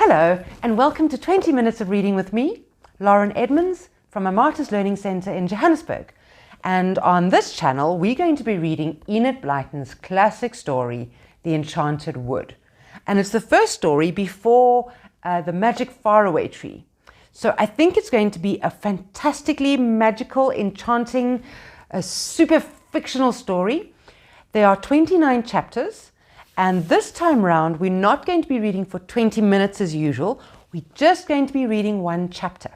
Hello and welcome to 20 Minutes of Reading with me, Lauren Edmonds from Martyrs Learning Centre in Johannesburg. And on this channel we're going to be reading Enid Blyton's classic story, The Enchanted Wood. And it's the first story before the magic faraway tree. So I think it's going to be a fantastically magical, enchanting, super fictional story. There are 29 chapters. And this time round, we're not going to be reading for 20 minutes as usual. We're just going to be reading one chapter.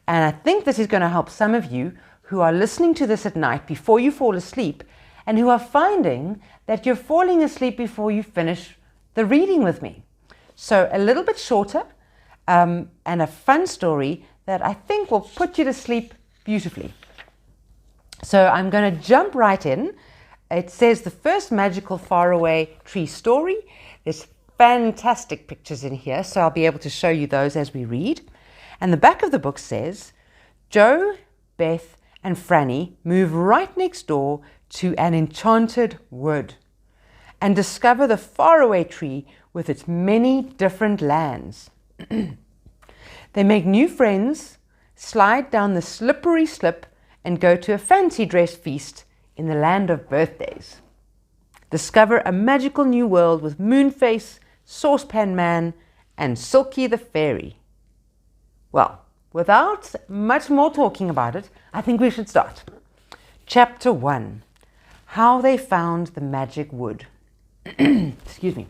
And I think this is going to help some of you who are listening to this at night before you fall asleep and who are finding that you're falling asleep before you finish the reading with me. So a little bit shorter and a fun story that I think will put you to sleep beautifully. So I'm going to jump right in. It says the first magical faraway tree story. There's fantastic pictures in here, so I'll be able to show you those as we read. And the back of the book says, Joe, Beth and Franny move right next door to an enchanted wood and discover the faraway tree with its many different lands. They make new friends, slide down the slippery slip and go to a fancy dress feast in the land of birthdays. Discover a magical new world with Moonface, Saucepan Man, and Silky the Fairy. Well, without much more talking about it, I think we should start. Chapter 1. How they found the magic wood. Excuse me.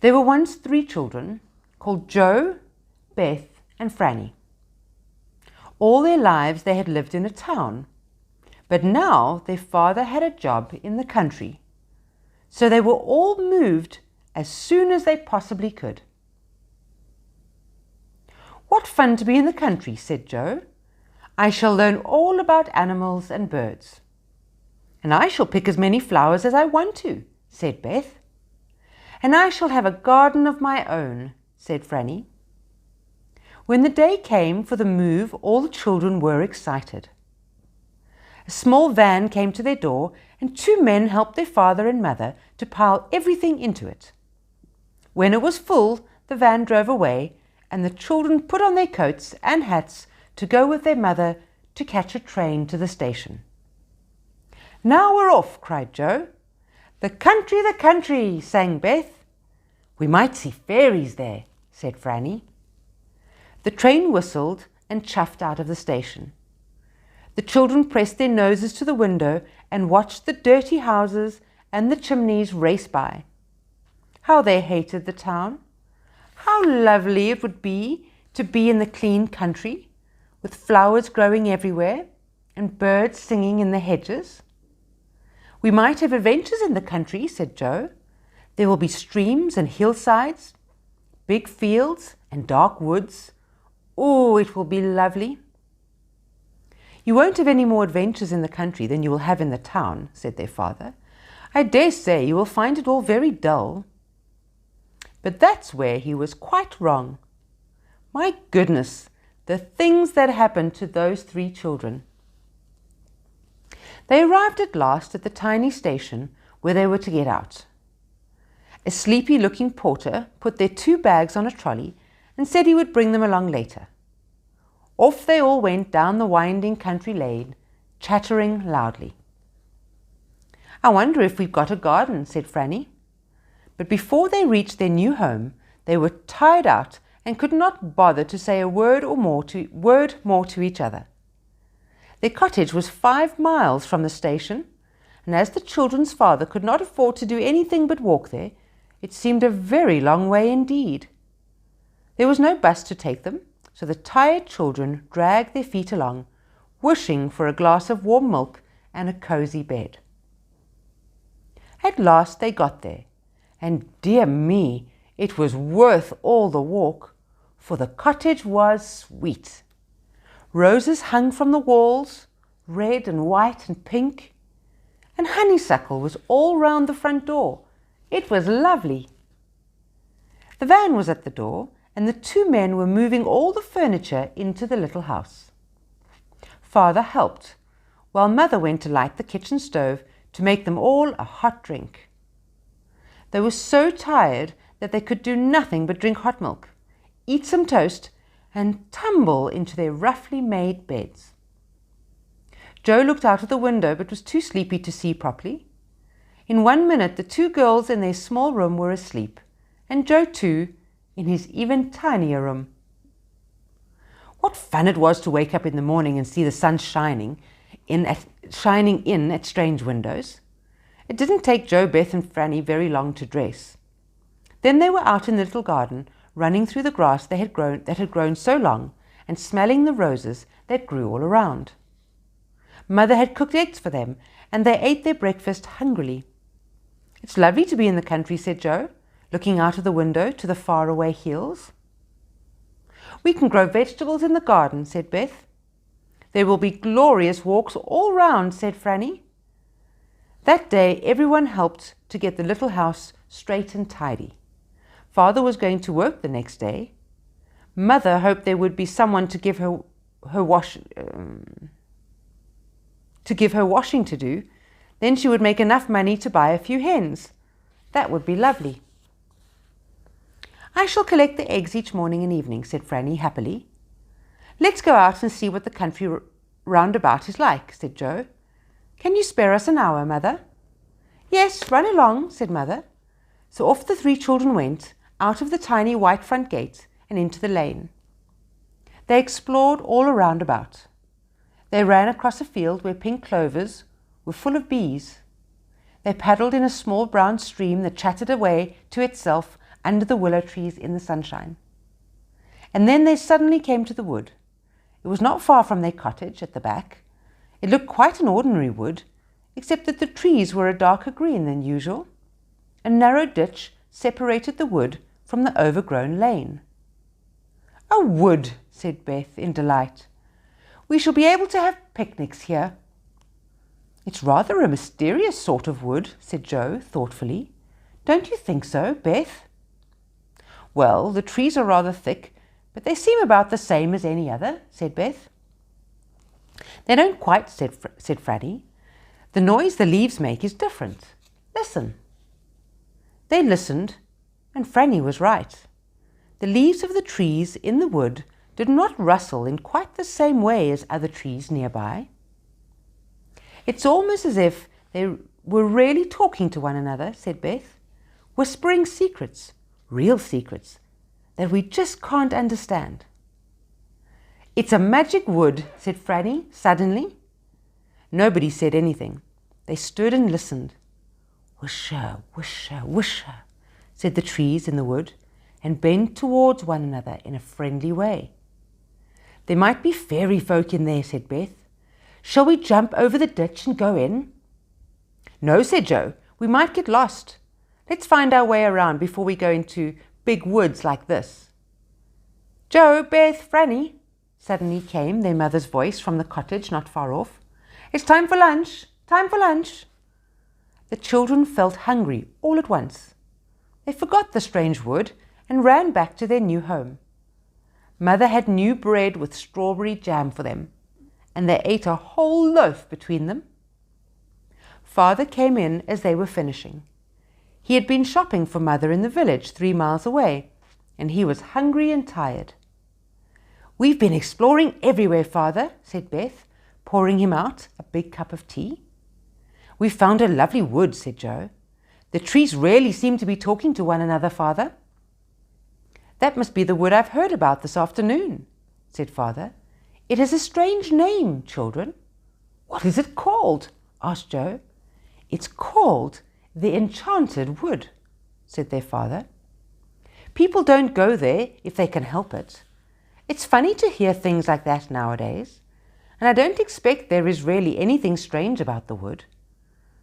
There were once 3 children called Joe, Beth, and Franny. All their lives they had lived in a town. But now their father had a job in the country, so they were all moved as soon as they possibly could. "What fun to be in the country," said Joe. "I shall learn all about animals and birds." "And I shall pick as many flowers as I want to," said Beth. "And I shall have a garden of my own," said Franny. When the day came for the move, all the children were excited. A small van came to their door, and 2 men helped their father and mother to pile everything into it. When it was full, the van drove away, and the children put on their coats and hats to go with their mother to catch a train to the station. "Now we're off," cried Joe. The country, sang Beth. "We might see fairies there," said Franny. The train whistled and chuffed out of the station. The children pressed their noses to the window and watched the dirty houses and the chimneys race by. How they hated the town! How lovely it would be to be in the clean country, with flowers growing everywhere and birds singing in the hedges. "We might have adventures in the country," said Joe. "There will be streams and hillsides, big fields and dark woods. Oh, it will be lovely." "You won't have any more adventures in the country than you will have in the town," said their father. "I dare say you will find it all very dull." But that's where he was quite wrong. My goodness, the things that happened to those 3 children. They arrived at last at the tiny station where they were to get out. A sleepy-looking porter put their 2 bags on a trolley and said he would bring them along later. Off they all went down the winding country lane, chattering loudly. "I wonder if we've got a garden," said Franny. But before they reached their new home, they were tired out and could not bother to say a word more to each other. Their cottage was 5 miles from the station, and as the children's father could not afford to do anything but walk there, it seemed a very long way indeed. There was no bus to take them, so the tired children dragged their feet along, wishing for a glass of warm milk and a cosy bed. At last they got there, and dear me, it was worth all the walk, for the cottage was sweet. Roses hung from the walls, red and white and pink, and honeysuckle was all round the front door. It was lovely. The van was at the door, and the 2 men were moving all the furniture into the little house. Father helped, while Mother went to light the kitchen stove to make them all a hot drink. They were so tired that they could do nothing but drink hot milk, eat some toast, and tumble into their roughly made beds. Joe looked out of the window but was too sleepy to see properly. In 1 minute, the two girls in their small room were asleep, and Joe too, in his even tinier room. What fun it was to wake up in the morning and see the sun shining in at strange windows. It didn't take Joe, Beth and Franny very long to dress. Then they were out in the little garden, running through the grass that had grown so long, and smelling the roses that grew all around. Mother had cooked eggs for them, and they ate their breakfast hungrily. "It's lovely to be in the country," said Joe, looking out of the window to the faraway hills. "We can grow vegetables in the garden," said Beth. "There will be glorious walks all round," said Franny. That day everyone helped to get the little house straight and tidy. Father was going to work the next day. Mother hoped there would be someone to give her washing to do. Then she would make enough money to buy a few hens. That would be lovely. "I shall collect the eggs each morning and evening," said Franny happily. "Let's go out and see what the country round about is like," said Joe. "Can you spare us an hour, Mother?" "Yes, run along," said Mother. So off the three children went, out of the tiny white front gate and into the lane. They explored all around about. They ran across a field where pink clovers were full of bees. They paddled in a small brown stream that chattered away to itself under the willow trees in the sunshine. And then they suddenly came to the wood. It was not far from their cottage at the back. It looked quite an ordinary wood, except that the trees were a darker green than usual. A narrow ditch separated the wood from the overgrown lane. "A wood," said Beth in delight. "We shall be able to have picnics here." "It's rather a mysterious sort of wood," said Joe thoughtfully. "Don't you think so, Beth?" "Well, the trees are rather thick, but they seem about the same as any other," said Beth. "They don't quite," said Franny. "The noise the leaves make is different. Listen." They listened, and Franny was right. The leaves of the trees in the wood did not rustle in quite the same way as other trees nearby. "It's almost as if they were really talking to one another," said Beth, "whispering secrets, real secrets, that we just can't understand." "It's a magic wood," said Franny suddenly. Nobody said anything. They stood and listened. "Whisher, whisher, whisher," said the trees in the wood, and bent towards one another in a friendly way. "There might be fairy folk in there," said Beth. "Shall we jump over the ditch and go in?" "No," said Joe. "We might get lost. Let's find our way around before we go into big woods like this." "Joe, Beth, Franny," suddenly came their mother's voice from the cottage not far off. "It's time for lunch, time for lunch." The children felt hungry all at once. They forgot the strange wood and ran back to their new home. Mother had new bread with strawberry jam for them, and they ate a whole loaf between them. Father came in as they were finishing. He had been shopping for Mother in the village 3 miles away, and he was hungry and tired. "We've been exploring everywhere, Father," said Beth, pouring him out a big cup of tea. "We've found a lovely wood," said Joe. "The trees really seem to be talking to one another, Father." "That must be the wood I've heard about this afternoon," said Father. "It has a strange name, children." "What is it called?" asked Joe. "It's called the Enchanted Wood," said their father. "People don't go there if they can help it. It's funny to hear things like that nowadays, and I don't expect there is really anything strange about the wood.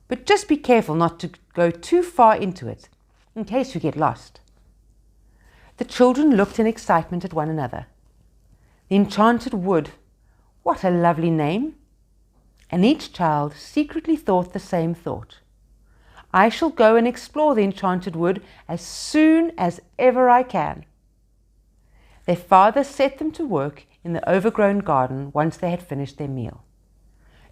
But just be careful not to go too far into it, in case you get lost." The children looked in excitement at one another. The Enchanted Wood, what a lovely name! And each child secretly thought the same thought. "I shall go and explore the Enchanted Wood as soon as ever I can." Their father set them to work in the overgrown garden once they had finished their meal.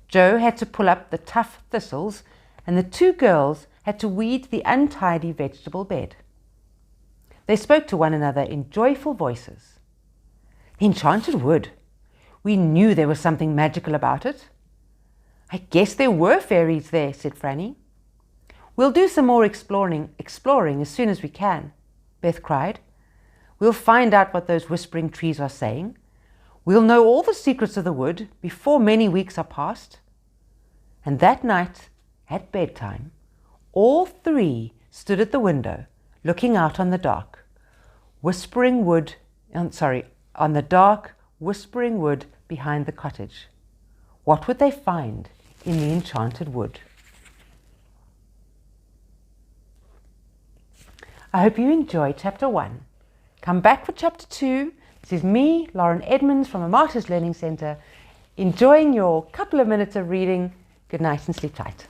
Joe had to pull up the tough thistles, and the two girls had to weed the untidy vegetable bed. They spoke to one another in joyful voices. The enchanted wood. We knew there was something magical about it. I guess there were fairies there, said Franny. We'll do some more exploring as soon as we can, Beth cried. We'll find out what those whispering trees are saying. We'll know all the secrets of the wood before many weeks are past. And that night, at bedtime, all three stood at the window, looking out on the dark, on the dark, whispering wood behind the cottage. What would they find in the enchanted wood? I hope you enjoyed Chapter 1. Come back for Chapter 2. This is me, Lauren Edmonds from a Martyrs Learning Centre, enjoying your couple of minutes of reading. Good night and sleep tight.